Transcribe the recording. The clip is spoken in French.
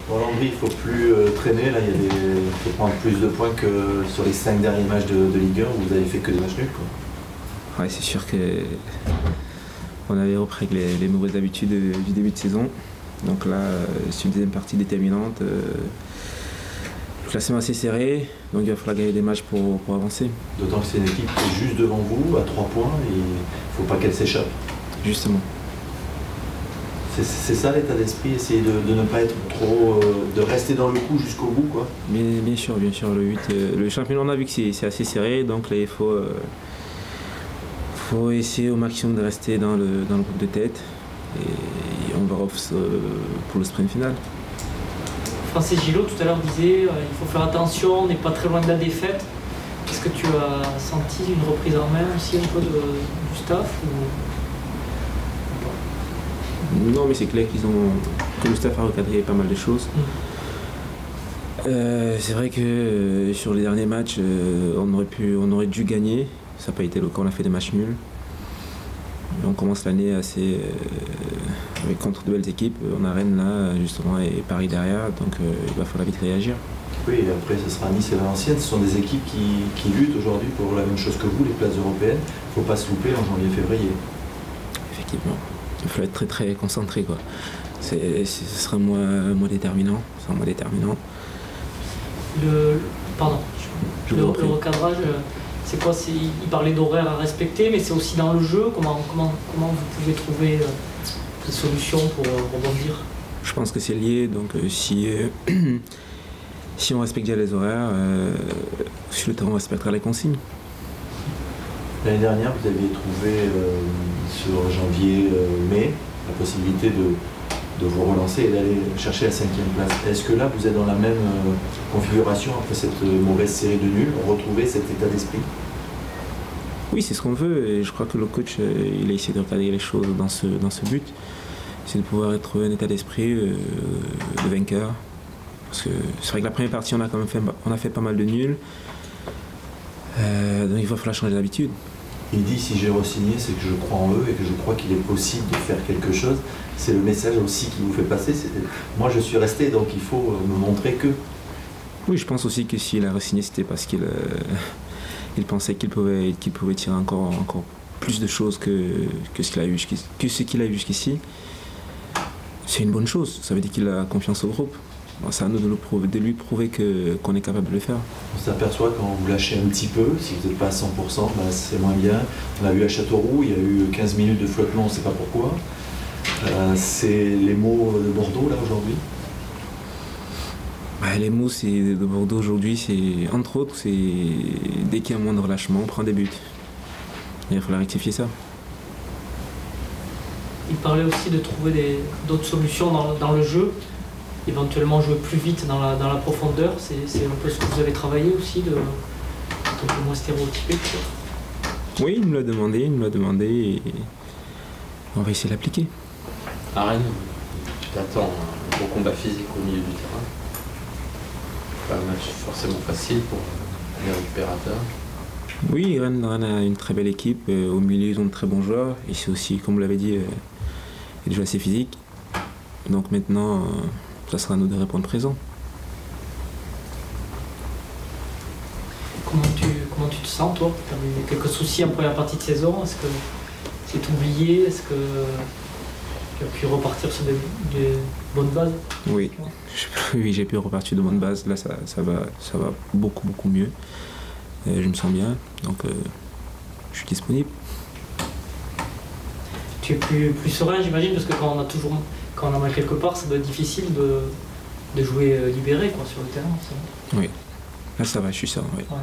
Dans Landry, il ne faut plus traîner. Là, il faut prendre plus de points que sur les 5 derniers matchs de Ligue 1 où vous avez fait que des matchs nuls, quoi. Ouais, c'est sûr qu'on avait repris avec les mauvaises habitudes du début de saison. Donc là, c'est une deuxième partie déterminante. Le classement assez serré, donc il va falloir gagner des matchs pour avancer. D'autant que c'est une équipe qui est juste devant vous, à 3 points, et il ne faut pas qu'elle s'échappe. Justement. C'est ça l'état d'esprit, essayer de ne pas être trop, de rester dans le coup jusqu'au bout, quoi. Bien sûr, le championnat, on a vu que c'est assez serré, donc là il faut essayer au maximum de rester dans le groupe de tête et on verra pour le sprint final. Francis Gillot tout à l'heure disait il faut faire attention, on n'est pas très loin de la défaite. Est-ce que tu as senti une reprise en main aussi un peu du staff Non, mais c'est clair que le staff a recadré pas mal de choses. C'est vrai que sur les derniers matchs, on aurait dû gagner. Ça n'a pas été le cas, on a fait des matchs nuls. On commence l'année contre de belles équipes. On a Rennes là, justement, et Paris derrière, donc il va falloir vite réagir. Oui, et après ce sera Nice et Valenciennes. Ce sont des équipes qui luttent aujourd'hui pour la même chose que vous, les places européennes. Il ne faut pas se louper en janvier-février. Effectivement. Il faut être très très concentré, quoi. Ce sera un mois déterminant. Le recadrage, c'est quoi? Il parlait d'horaires à respecter, mais c'est aussi dans le jeu. Comment vous pouvez trouver des solutions pour rebondir? Je pense que c'est lié, donc si on respecte bien les horaires, sur le terrain on respectera les consignes. L'année dernière, vous aviez trouvé sur janvier-mai la possibilité de vous relancer et d'aller chercher la 5e place. Est-ce que là, vous êtes dans la même configuration après cette mauvaise série de nuls, retrouver cet état d'esprit? Oui, c'est ce qu'on veut et je crois que le coach il a essayé de recadrer les choses dans ce but. C'est de pouvoir trouver un état d'esprit de vainqueur. Parce que c'est vrai que la première partie, on a fait pas mal de nuls. Donc il va falloir changer d'habitude. Il dit si j'ai re-signé, c'est que je crois en eux et que je crois qu'il est possible de faire quelque chose. C'est le message aussi qu'il vous fait passer. Moi je suis resté, donc il faut me montrer que. Oui, je pense aussi que s'il a re-signé, c'était parce qu'il pensait qu'il pouvait tirer encore plus de choses que ce qu'il a eu jusqu'ici. C'est une bonne chose, ça veut dire qu'il a confiance au groupe. C'est à nous de lui prouver qu'on est capable de le faire. On s'aperçoit quand vous lâchez un petit peu, si vous n'êtes pas à 100%, ben c'est moins bien. On a vu à Châteauroux, il y a eu 15 minutes de flottement, on ne sait pas pourquoi. C'est les mots de Bordeaux là aujourd'hui? Les mots de Bordeaux aujourd'hui, c'est entre autres, c'est dès qu'il y a moins de relâchement, on prend des buts. Et il va falloir rectifier ça. Il parlait aussi de trouver d'autres solutions dans le jeu. Éventuellement jouer plus vite dans la profondeur, c'est un peu ce que vous avez travaillé aussi, d'être un peu moins stéréotypé peut-être. Oui, il me l'a demandé et on va essayer de l'appliquer. À Rennes, tu t'attends à un gros combat physique au milieu du terrain. Pas un match forcément facile pour les récupérateurs. Oui, Rennes a une très belle équipe, au milieu ils ont de très bons joueurs et c'est aussi, comme vous l'avez dit, des joueurs assez physiques. Donc maintenant, ça sera à nous de répondre présent. Comment tu te sens toi? Tu as eu quelques soucis en première partie de saison, est-ce que c'est oublié? Est-ce que tu as pu repartir sur de bonnes bases? Oui, j'ai pu repartir de bonnes bases, là ça va beaucoup mieux. Je me sens bien, donc je suis disponible. Tu es plus serein, j'imagine, parce que quand on a mal quelque part, ça doit être difficile de jouer libéré quoi, sur le terrain. Oui, là ça va, je suis serein. Oui. Ouais.